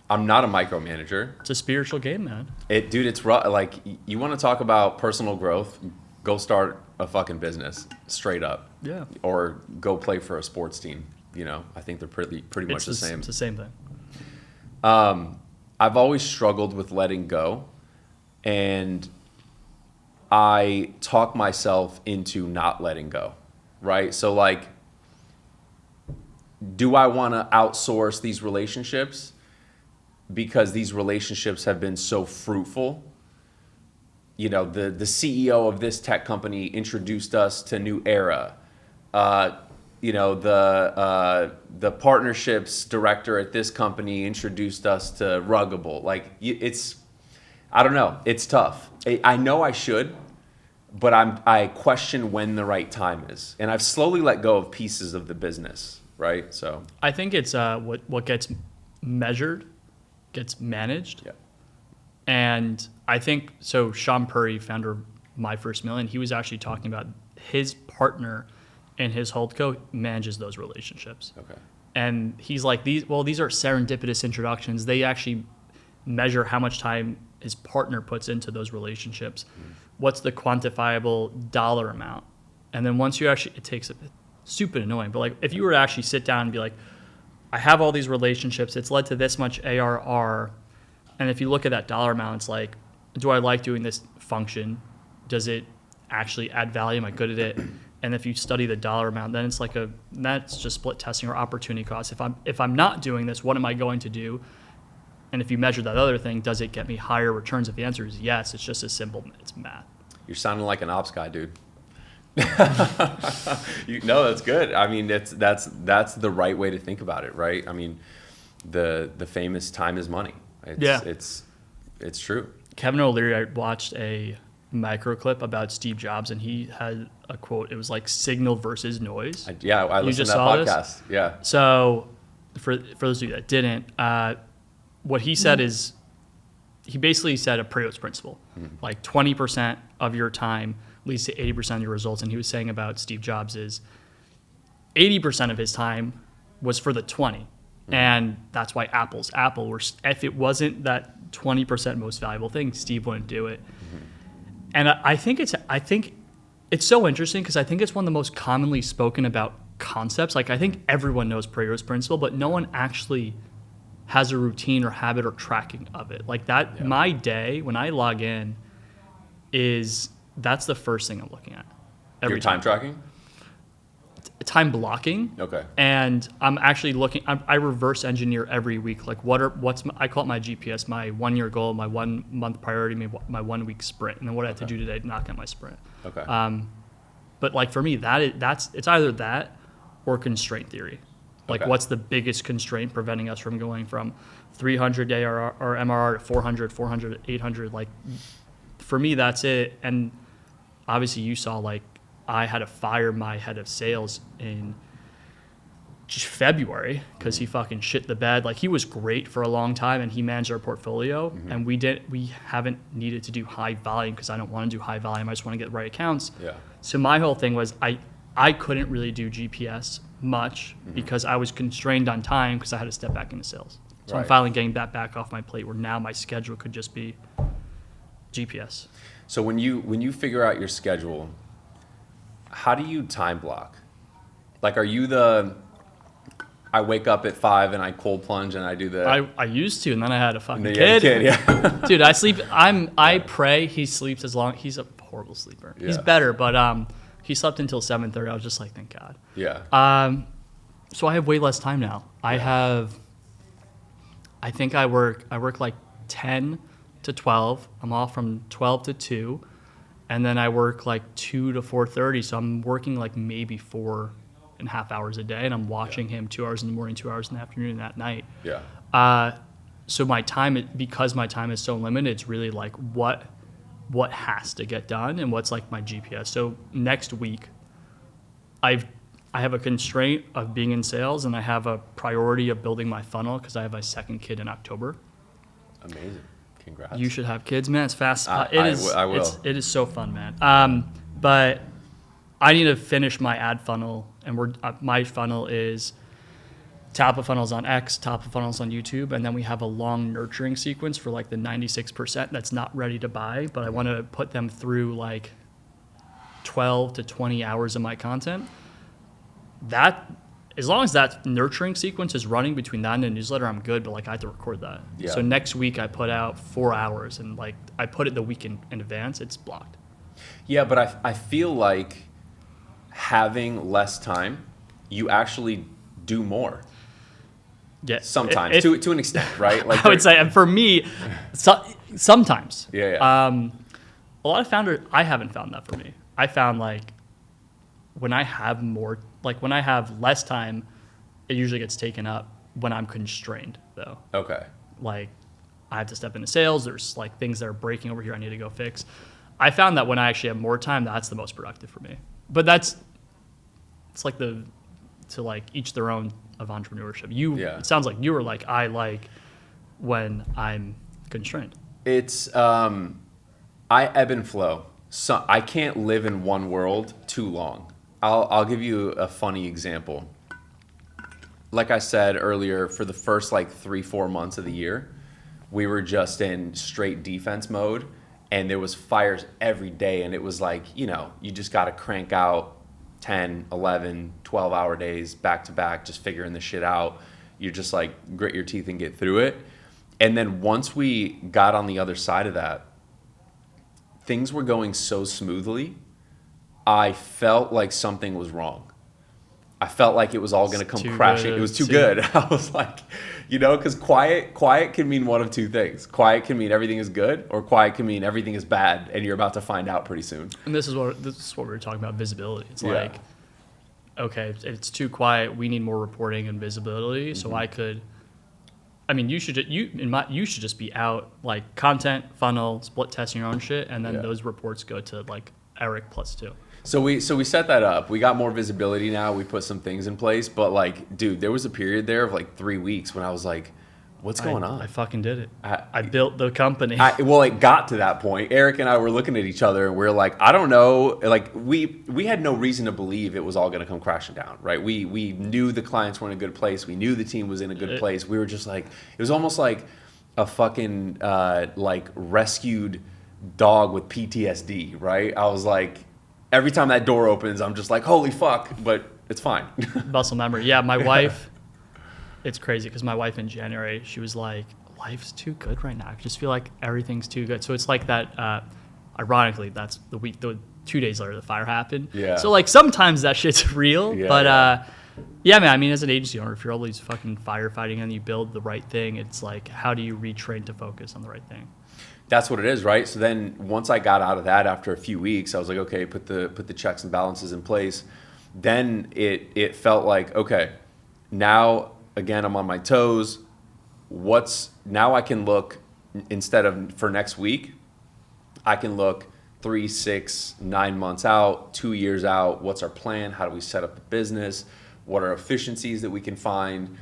I'm not a micromanager. It's a spiritual game, man. Dude, it's rough. Like, you want to talk about personal growth? Go start a fucking business, straight up. Yeah. Or go play for a sports team. You know, I think they're pretty much the same. It's the same thing. I've always struggled with letting go, and I talk myself into not letting go, right? So, like, do I want to outsource these relationships because these relationships have been so fruitful? You know, the CEO of this tech company introduced us to New Era. You know, the partnerships director at this company introduced us to Ruggable. Like, I don't know. It's tough. I know I should, but I question when the right time is. And I've slowly let go of pieces of the business, right? So I think it's what gets measured gets managed. Yeah. And I think, so Sean Purry, founder of My First Million, he was actually talking about his partner and his holdco manages those relationships. Okay. And he's like, these are serendipitous introductions. They actually measure how much time his partner puts into those relationships. What's the quantifiable dollar amount? And then once you actually, it takes, it's stupid annoying, but like if you were to actually sit down and be like, I have all these relationships, it's led to this much ARR. And if you look at that dollar amount, it's like, do I like doing this function? Does it actually add value? Am I good at it? And if you study the dollar amount, then it's like that's just split testing or opportunity cost. If I'm not doing this, what am I going to do? And if you measure that other thing, does it get me higher returns? If the answer is yes, it's just as simple. It's math. You're sounding like an ops guy, dude. No, that's good. I mean, that's the right way to think about it, right? I mean, the famous time is money. It's true. Kevin O'Leary, I watched a micro clip about Steve Jobs, and he had a quote. It was like signal versus noise. I listened to that podcast. Yeah. So for those of you that didn't, what he said is, he basically said a Pareto principle. Like 20% of your time leads to 80% of your results. And he was saying about Steve Jobs is 80% of his time was for the 20. And that's why Apple's Apple. If it wasn't that 20% most valuable thing, Steve wouldn't do it. And I think it's so interesting because I think it's one of the most commonly spoken about concepts. Like, I think everyone knows Pareto's principle, but no one actually has a routine or habit or tracking of it. Like that, My day when I log in that's the first thing I'm looking at. Your time tracking? Time blocking. Okay. And I'm actually looking. I reverse engineer every week. Like I call it my GPS, my 1 year goal, my 1 month priority, my 1 week sprint, and then what I have to do today to knock out my sprint. Okay. But like for me, it's either that or constraint theory. Like what's the biggest constraint preventing us from going from 300 ARR or MRR to 400, 400, 800? Like for me, that's it. And obviously you saw like I had to fire my head of sales in February because he fucking shit the bed. Like he was great for a long time and he managed our portfolio, and we haven't needed to do high volume because I don't want to do high volume. I just want to get the right accounts. Yeah. So my whole thing was I couldn't really do GPS much because I was constrained on time because I had to step back into sales. So I'm finally getting that back off my plate where now my schedule could just be GPS. So when you figure out your schedule, how do you time block? Like, are you I wake up at 5 and I cold plunge and I do the... I used to, and then I had a fucking kid. Yeah. Dude, I sleep. I pray he sleeps as long. He's a horrible sleeper. Yeah. He's better, but He slept until 7:30. I was just like, thank God. Yeah. So I have way less time now. I think I work like 10 to 12. I'm off from 12 to 2. And then I work like 2 to 4:30. So I'm working like maybe 4.5 hours a day. And I'm watching him 2 hours in the morning, 2 hours in the afternoon, and at night. Yeah. So my time, because my time is so limited, it's really like what has to get done and what's like my GPS. So next week, I have a constraint of being in sales, and I have a priority of building my funnel because I have my second kid in October. Amazing. Congrats. You should have kids, man. It's fast. I will. It is so fun, man. But I need to finish my ad funnel, and my funnel is top of funnels on X, top of funnels on YouTube, and then we have a long nurturing sequence for like the 96% that's not ready to buy, but I want to put them through like 12 to 20 hours of my content. That, as long as that nurturing sequence is running between that and the newsletter, I'm good, but like I have to record that. Yeah. So next week I put out 4 hours, and like I put it the week in advance, it's blocked. Yeah, but I feel like having less time, you actually do more. Yeah, sometimes to an extent, right? Like I would say, and for me, sometimes. Yeah. A lot of founders, I haven't found that for me. I found like when I have less time, it usually gets taken up when I'm constrained, though. Okay. Like I have to step into sales. There's like things that are breaking over here I need to go fix. I found that when I actually have more time, that's the most productive for me. But it's like to each their own of entrepreneurship. It sounds like you were like, I like when I'm constrained. It's I ebb and flow. So I can't live in one world too long. I'll give you a funny example. Like I said earlier, for the first like 3-4 months of the year, we were just in straight defense mode, and there was fires every day, and it was like, you just got to crank out 10, 11, 12-hour days back to back, just figuring this shit out. You just like grit your teeth and get through it. And then once we got on the other side of that, things were going so smoothly, I felt like something was wrong. I felt like it was all going to come crashing. It was too good. I was like, because quiet can mean one of two things. Quiet can mean everything is good, or quiet can mean everything is bad, and you're about to find out pretty soon. And this is what we were talking about, visibility. It's like, okay, if it's too quiet, we need more reporting and visibility. Mm-hmm. So you should just be out like content, funnel, split testing your own shit, and then those reports go to like Eric +2. So we set that up. We got more visibility now. We put some things in place, but like, dude, there was a period there of like 3 weeks when I was like, what's going on? I fucking did it. I built the company. It got to that point. Eric and I were looking at each other, and we're like, I don't know. Like we had no reason to believe it was all going to come crashing down, right? We knew the clients were in a good place. We knew the team was in a good place. We were just like, it was almost like a fucking like rescued dog with PTSD, right? I was like, every time that door opens, I'm just like, holy fuck, but it's fine. Muscle memory. Yeah, my wife, it's crazy because my wife in January, she was like, life's too good right now. I just feel like everything's too good. So it's like that, ironically, that's the 2 days later the fire happened. Yeah. So like sometimes that shit's real, yeah, but yeah. Man, as an agency owner, if you're always fucking firefighting and you build the right thing, it's like, how do you retrain to focus on the right thing? That's what it is, right? So then once I got out of that after a few weeks, I was like, okay, put the checks and balances in place. Then it felt like, okay, now again I'm on my toes. Now I can look, instead of for next week, I can look 3, 6, 9 months out, 2 years out. What's our plan? How do we set up the business? What are efficiencies that we can find?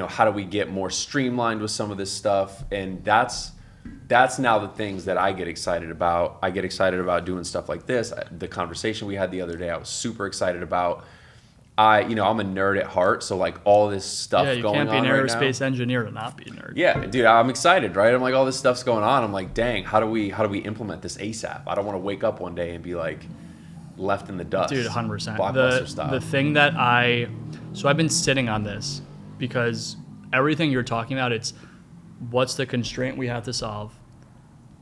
How do we get more streamlined with some of this stuff? And that's now the things that I get excited about. I get excited about doing stuff like this. The conversation we had the other day, I was super excited about. I'm a nerd at heart, so like all this stuff going on right now. Yeah, you can't be an aerospace engineer and not be a nerd. Yeah, dude, I'm excited, right? I'm like, all this stuff's going on. I'm like, dang, how do we implement this ASAP? I don't want to wake up one day and be like left in the dust. Dude, 100%. Blockbuster style. The thing that so I've been sitting on this because everything you're talking about, it's what's the constraint we have to solve?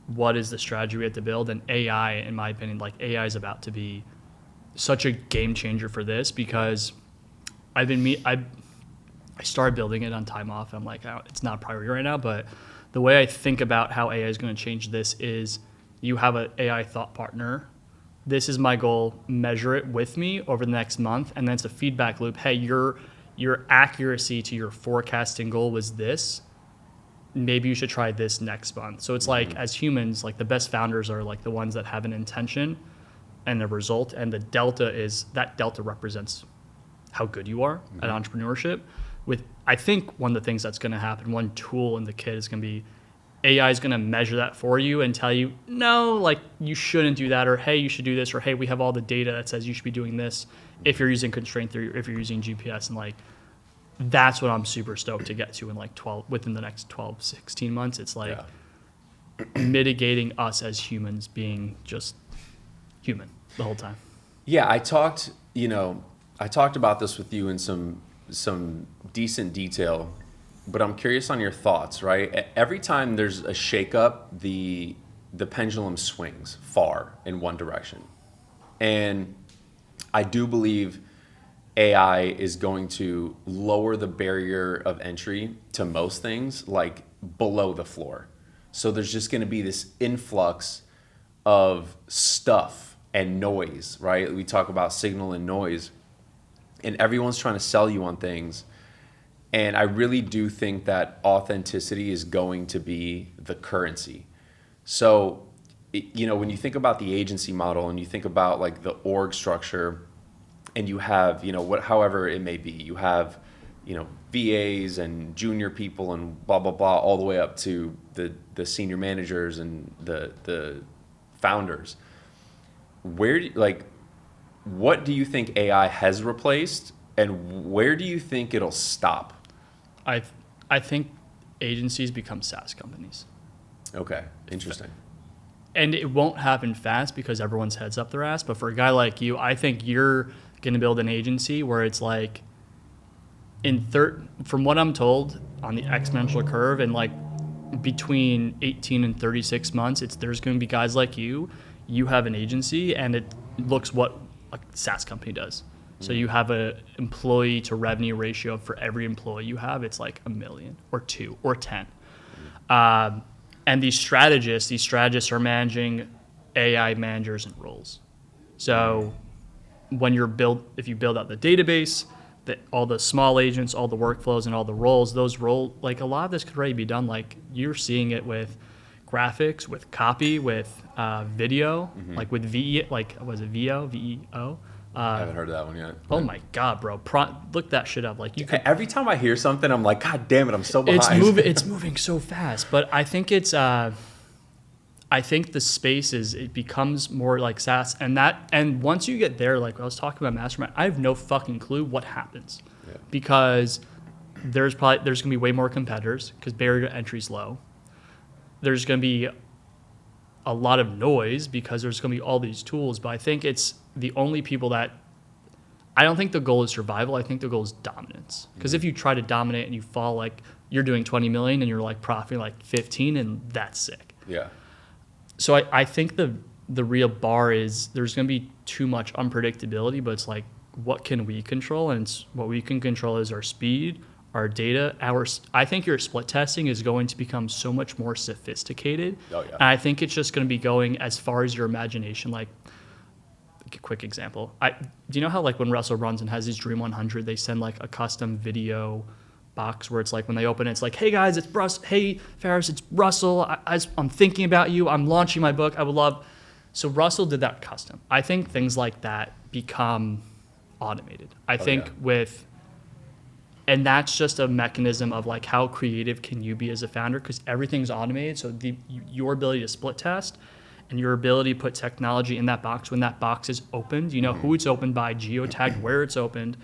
What is the strategy we have to build? And AI, in my opinion, like AI is about to be such a game changer for this because I started building it on time off. I'm like, oh, it's not a priority right now, but the way I think about how AI is going to change this is you have an AI thought partner. This is my goal. Measure it with me over the next month, and then it's a feedback loop. Hey, your accuracy to your forecasting goal was this. Maybe you should try this next month. So it's like, as humans, like the best founders are like the ones that have an intention and a result, and the delta represents how good you are at entrepreneurship. I think one of the things that's going to happen, one tool in the kit is going to be AI is going to measure that for you and tell you, no, like you shouldn't do that, or hey, you should do this, or hey, we have all the data that says you should be doing this if you're using constraint theory, or if you're using GPS. And like, that's what I'm super stoked to get to in like within the next 12, 16 months. It's like mitigating us as humans being just human the whole time. Yeah, I talked about this with you in some decent detail, but I'm curious on your thoughts, right? Every time there's a shakeup, the pendulum swings far in one direction. And I do believe AI is going to lower the barrier of entry to most things, like below the floor. So there's just going to be this influx of stuff and noise, right? We talk about signal and noise, and everyone's trying to sell you on things. And I really do think that authenticity is going to be the currency. So, when you think about the agency model and you think about like the org structure, and you have, however it may be, you have, VAs and junior people and blah, blah, blah, all the way up to the senior managers and the founders. What do you think AI has replaced, and where do you think it'll stop? I think agencies become SaaS companies. Okay, interesting. And it won't happen fast because everyone's heads up their ass. But for a guy like you, I think you're going to build an agency where it's like from what I'm told on the exponential curve, and like between 18 and 36 months, there's going to be guys like you have an agency, and it looks what a SaaS company does. So you have a employee to revenue ratio for every employee you have. It's like 1 million or 2 or 10. And these strategists are managing AI managers and roles. So if you build out the database, all the small agents, all the workflows, and all the roles, like a lot of this could already be done. Like you're seeing it with graphics, with copy, with video, like with VE, like was it VEO? I haven't heard of that one yet. Oh my God, bro! Look that shit up. Like every time I hear something, I'm like, God damn it, I'm so behind. It's moving so fast, but I think I think the space it becomes more like SaaS, and once you get there, like I was talking about Mastermind, I have no fucking clue what happens, because there's gonna be way more competitors because barrier to entry is low. There's gonna be a lot of noise because there's gonna be all these tools, but I think it's the only people I don't think the goal is survival. I think the goal is dominance. Because if you try to dominate and you fall, like you're doing 20 million and you're like profiting like 15, and that's sick. Yeah. So I think the real bar is there's going to be too much unpredictability, but it's like, what can we control? And what we can control is our speed, our data. I think your split testing is going to become so much more sophisticated. Oh, yeah. And I think it's just going to be going as far as your imagination. Like, a quick example. Do you know how like when Russell Brunson has his Dream 100, they send like a custom video box where it's like when they open it, it's like, hey guys, it's Russ. Hey Feras, it's Russell. I'm thinking about you. I'm launching my book. I would love. So Russell did that custom. I think things like that become automated. I think and that's just a mechanism of like how creative can you be as a founder, because everything's automated. So your ability to split test and your ability to put technology in that box when that box is opened, who it's opened by, geotagged where it's opened,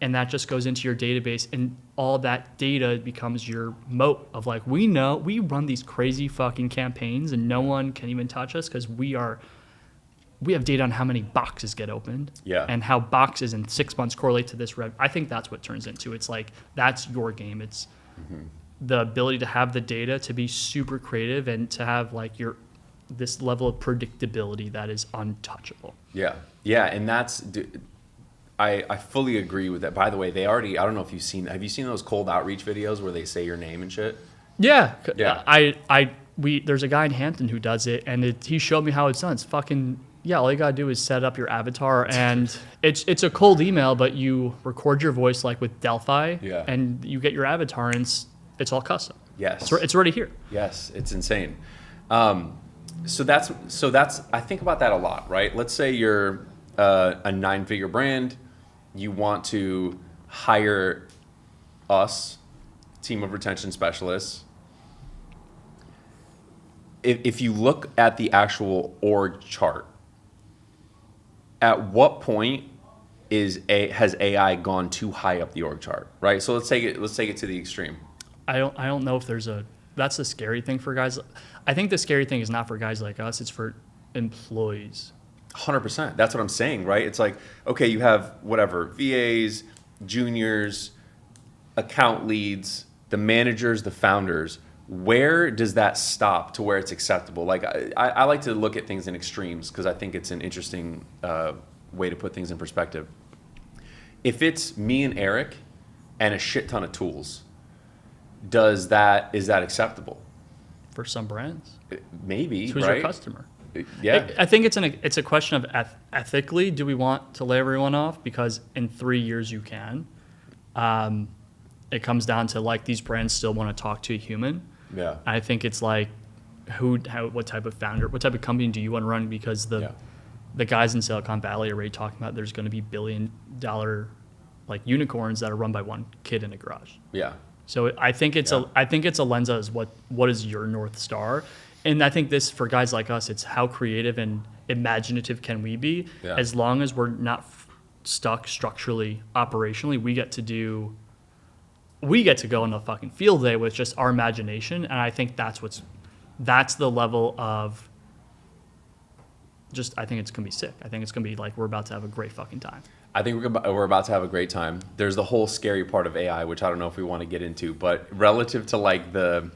and that just goes into your database, and all that data becomes your moat of like, we run these crazy fucking campaigns and no one can even touch us because we have data on how many boxes get opened and how boxes in 6 months correlate to this I think that's what it turns into. It's like, that's your game. It's the ability to have the data, to be super creative, and to have like this level of predictability that is untouchable. Yeah. And I fully agree with that. By the way, I don't know if have you seen those cold outreach videos where they say your name and shit? Yeah. There's a guy in Hampton who does it, and he showed me how it's done. It's fucking, all you gotta do is set up your avatar, and it's a cold email, but you record your voice like with Delphi, and you get your avatar, and it's all custom. Yes. It's already here. Yes, it's insane. So that's I think about that a lot, right? Let's say you're a 9-figure brand, you want to hire us, team of retention specialists. If you look at the actual org chart, at what point has AI gone too high up the org chart, right? So let's take it to the extreme. I don't know if that's the scary thing for guys. I think the scary thing is not for guys like us, it's for employees. 100%. That's what I'm saying, right? It's like, okay, you have whatever, VAs, juniors, account leads, the managers, the founders. Where does that stop to where it's acceptable? Like I like to look at things in extremes because I think it's an interesting way to put things in perspective. If it's me and Eric and a shit ton of tools, is that acceptable? For some brands, maybe. Who's right? your customer? Yeah, I think it's a question of ethically. Do we want to lay everyone off? Because in 3 years you can. It comes down to like these brands still want to talk to a human. Yeah. I think it's like what type of founder, what type of company do you want to run? Because the guys in Silicon Valley are already talking about there's going to be $1 billion like unicorns that are run by one kid in a garage. Yeah. So I think it's a lens as what is your North Star. And I think this, for guys like us, it's how creative and imaginative can we be? Yeah. As long as we're not stuck structurally, operationally, we get to go on a fucking field day with just our imagination. And I think that's the level of I think it's going to be sick. I think it's going to be like, we're about to have a great fucking time. I think we're about to have a great time. There's the whole scary part of AI, which I don't know if we want to get into, but relative to like the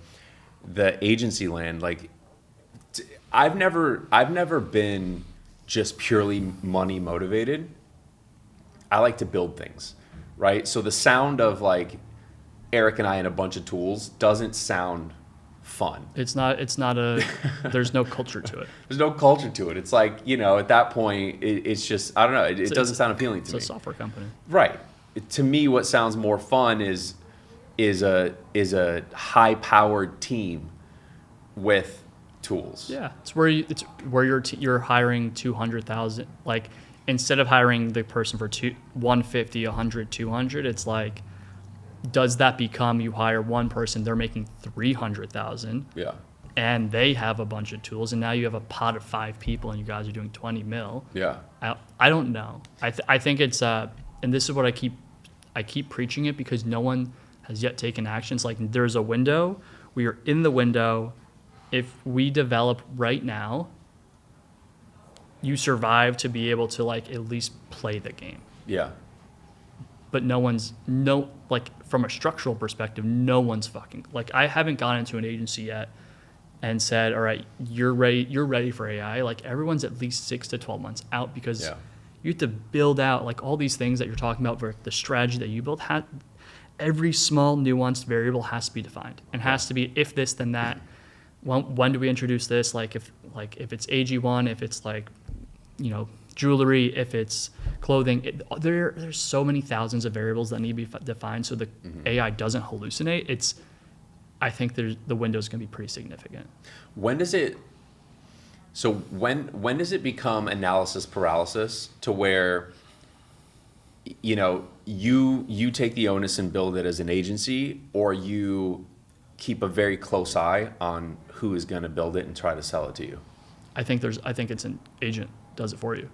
agency land, like I've never been just purely money motivated. I like to build things, right? So the sound of like Eric and I and a bunch of tools doesn't sound fun. It's not there's no culture to it. There's no culture to it. It's like, at that point, it's just, I don't know. It doesn't sound appealing to me. It's a software company. Right. To me, what sounds more fun is a high-powered team with tools. Yeah. It's where you're hiring 200,000. Like, instead of hiring the person for 150, 100, 200, it's like, does that become you hire one person, they're making 300,000. Yeah. And they have a bunch of tools, and now you have a pot of 5 people, and you guys are doing 20 mil. Yeah. I don't know. I think it's and this is what I keep preaching it, because no one has yet taken action. It's like there's a window. We are in the window. If we develop right now, you survive to be able to like at least play the game. Yeah. But from a structural perspective, no one's fucking, like, I haven't gone into an agency yet and said, all right, you're ready for AI. Like, everyone's at least 6 to 12 months out, because you have to build out like all these things that you're talking about, for the strategy that you build. Every small nuanced variable has to be defined, and has to be if this then that. When do we introduce this? Like if it's AG1, if it's like, jewelry, if it's clothing, there's so many thousands of variables that need to be defined so the AI doesn't hallucinate. I think the window's going to be pretty significant. When does it become analysis paralysis, to where you take the onus and build it as an agency, or you keep a very close eye on who is going to build it and try to sell it to you? I think it's an agent does it for you.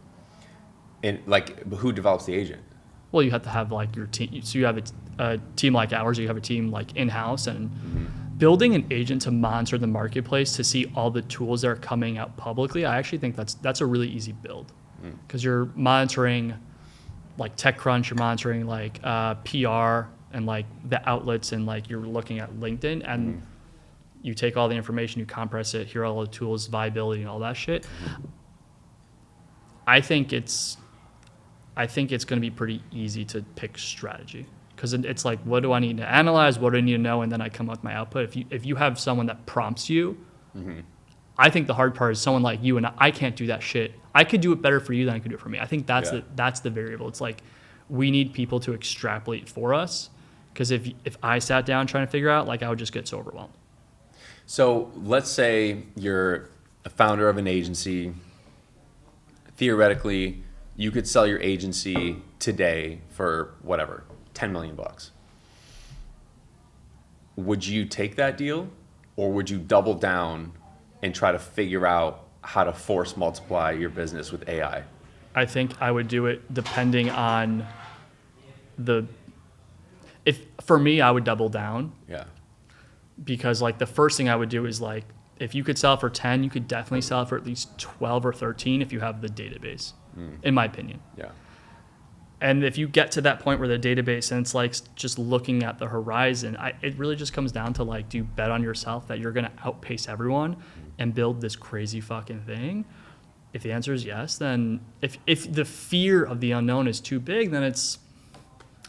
And like, who develops the agent? Well, you have to have like your team. So you have a team like ours. You have a team like in-house, and building an agent to monitor the marketplace to see all the tools that are coming out publicly. I actually think that's a really easy build, because you're monitoring like TechCrunch, you're monitoring like PR and like the outlets, and like you're looking at LinkedIn, and you take all the information, you compress it, here are all the tools, viability, and all that shit. I think it's going to be pretty easy to pick strategy, because it's like, what do I need to analyze? What do I need to know? And then I come up with my output. If you have someone that prompts you, I think the hard part is someone like you, and I can't do that shit. I could do it better for you than I could do it for me. I think that's the variable. It's like, we need people to extrapolate for us, because if I sat down trying to figure out, like, I would just get so overwhelmed. So let's say you're a founder of an agency. Theoretically, you could sell your agency today for whatever, $10 million. Would you take that deal, or would you double down and try to figure out how to force multiply your business with AI? I think I would do it depending on for me, I would double down. Yeah. Because like the first thing I would do is, like, if you could sell for 10, you could definitely sell for at least 12 or 13 if you have the database, in my opinion. Yeah. And if you get to that point where the database, and it's like just looking at the horizon, it really just comes down to, like, do you bet on yourself that you're going to outpace everyone and build this crazy fucking thing? If the answer is yes, then if the fear of the unknown is too big, then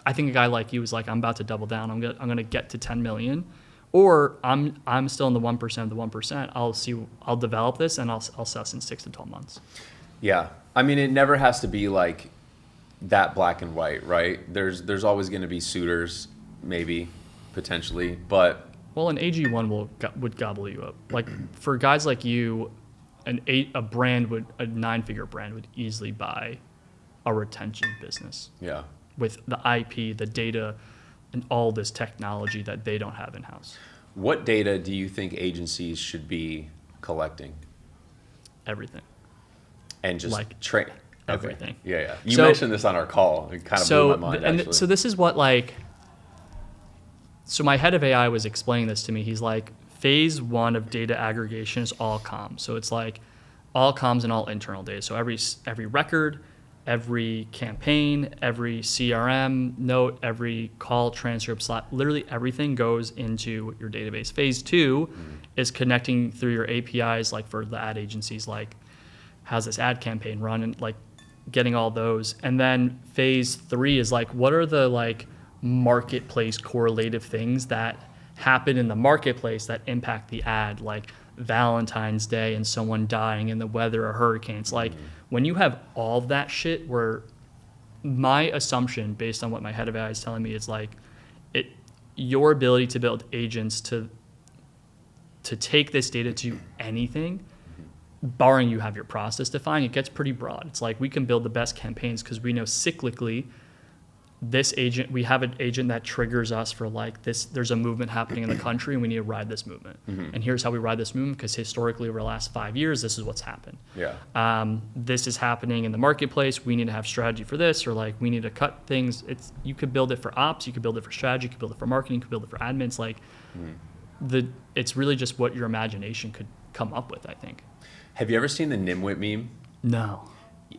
I think a guy like you is like, I'm about to double down. I'm gonna get to 10 million, or I'm still in the 1% of the 1%. I'll develop this and I'll sell in 6 to 12 months. Yeah, I mean, it never has to be like that black and white, right? There's always going to be suitors, maybe, potentially, but well, an AG1 would gobble you up. Like, for guys like you, a 9-figure brand would easily buy a retention business. Yeah. With the IP, the data, and all this technology that they don't have in-house. What data do you think agencies should be collecting? Everything. And just like train everything. Okay. Yeah. You mentioned this on our call. It kind of blew my mind, actually. So this is what, like, so my head of AI was explaining this to me. He's like, phase 1 of data aggregation is all comms. So it's like all comms and all internal data. So every record, every campaign, every CRM note, every call transcript slot, literally everything goes into your database. Phase 2 is connecting through your APIs, like for the ad agencies, like, how's this ad campaign run, and like getting all those. And then phase 3 is like, what are the like marketplace correlative things that happen in the marketplace that impact the ad, like Valentine's Day and someone dying and the weather or hurricanes. Like, when you have all of that shit, where my assumption based on what my head of AI is telling me is like, your ability to build agents to take this data to anything, barring you have your process defined, it gets pretty broad. It's like, we can build the best campaigns because we know cyclically we have an agent that triggers us for like this, there's a movement happening in the country and we need to ride this movement. And here's how we ride this movement, because historically over the last 5 years, this is what's happened. Yeah. This is happening in the marketplace. We need to have strategy for this, or like, we need to cut things. You could build it for ops, you could build it for strategy, you could build it for marketing, you could build it for admins. Like, it's really just what your imagination could come up with, I think. Have you ever seen the Nimwit meme? No.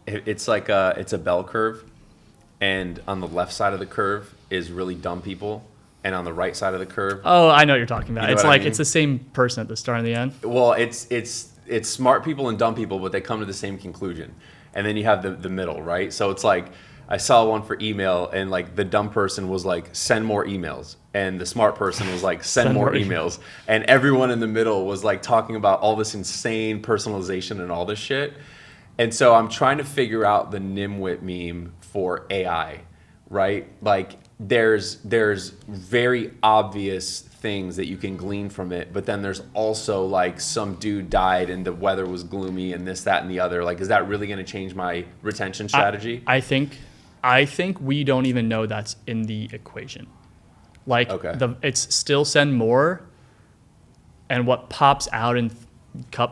It's like it's a bell curve, and on the left side of the curve is really dumb people, and on the right side of the curve. Oh, I know what you're talking about. You know it's what like I mean? It's the same person at the start and the end. Well, it's smart people and dumb people, but they come to the same conclusion. And then you have the middle, right? So it's like, I saw one for email, and like the dumb person was like, send more emails, and the smart person was like, send more emails, and everyone in the middle was like talking about all this insane personalization and all this shit. And so I'm trying to figure out the Nimwit meme for AI, right? Like, there's very obvious things that you can glean from it, but then there's also like, some dude died and the weather was gloomy and this, that, and the other. Like, is that really going to change my retention strategy? I think we don't even know that's in the equation. Like, it's still send more, and what pops out in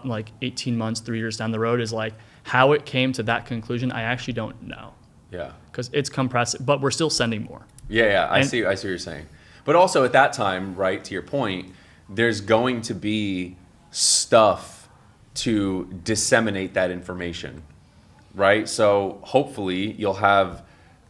like 18 months, 3 years down the road is like, how it came to that conclusion, I actually don't know. Yeah. Because it's compressed, but we're still sending more. Yeah. I see what you're saying. But also at that time, right, to your point, there's going to be stuff to disseminate that information, right? So hopefully you'll have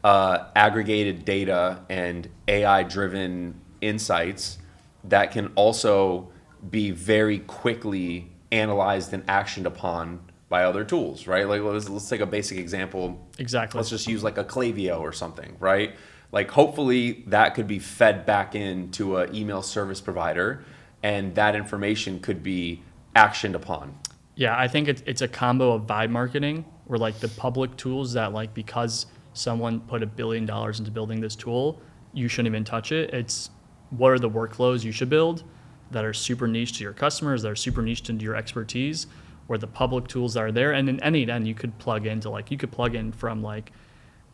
aggregated data and AI-driven insights that can also be very quickly analyzed and actioned upon by other tools, right? Like let's take a basic example. Exactly. Let's just use like a Klaviyo or something, right? Like hopefully that could be fed back into an email service provider, and that information could be actioned upon. Yeah, I think it's a combo of vibe marketing, where like the public tools that like because someone put $1 billion into building this tool, you shouldn't even touch it. It's what are the workflows you should build that are super niche to your customers, that are super niche to your expertise, or the public tools that are there. And in any end, you could plug into like, you could plug in from like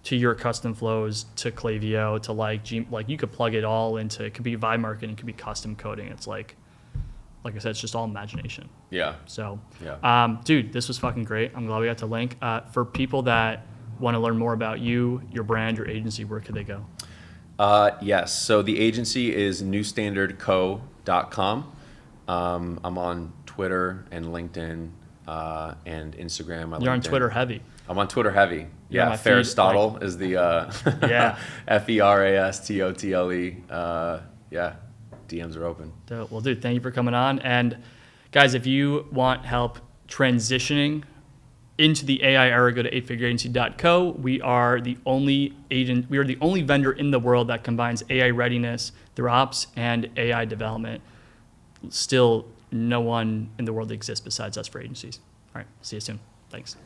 to your custom flows to Klaviyo to like you could plug it all into, it could be vibe marketing, it could be custom coding. It's like I said, it's just all imagination. Yeah. So, yeah. Dude, this was fucking great. I'm glad we got to link. For people that want to learn more about you, your brand, your agency, where could they go? Yes. So the agency is newstandardco.com. I'm on Twitter and LinkedIn and Instagram. You're on Twitter heavy. I'm on Twitter heavy. Yeah. Feras is the yeah. FERASTOTLE. Yeah. DMs are open. Dope. Well, dude, thank you for coming on. And guys, if you want help transitioning into the AI era, go to 8figureagency.co. We are the only vendor in the world that combines AI readiness through ops and AI development. Still, no one in the world exists besides us for agencies. All right, see you soon. Thanks.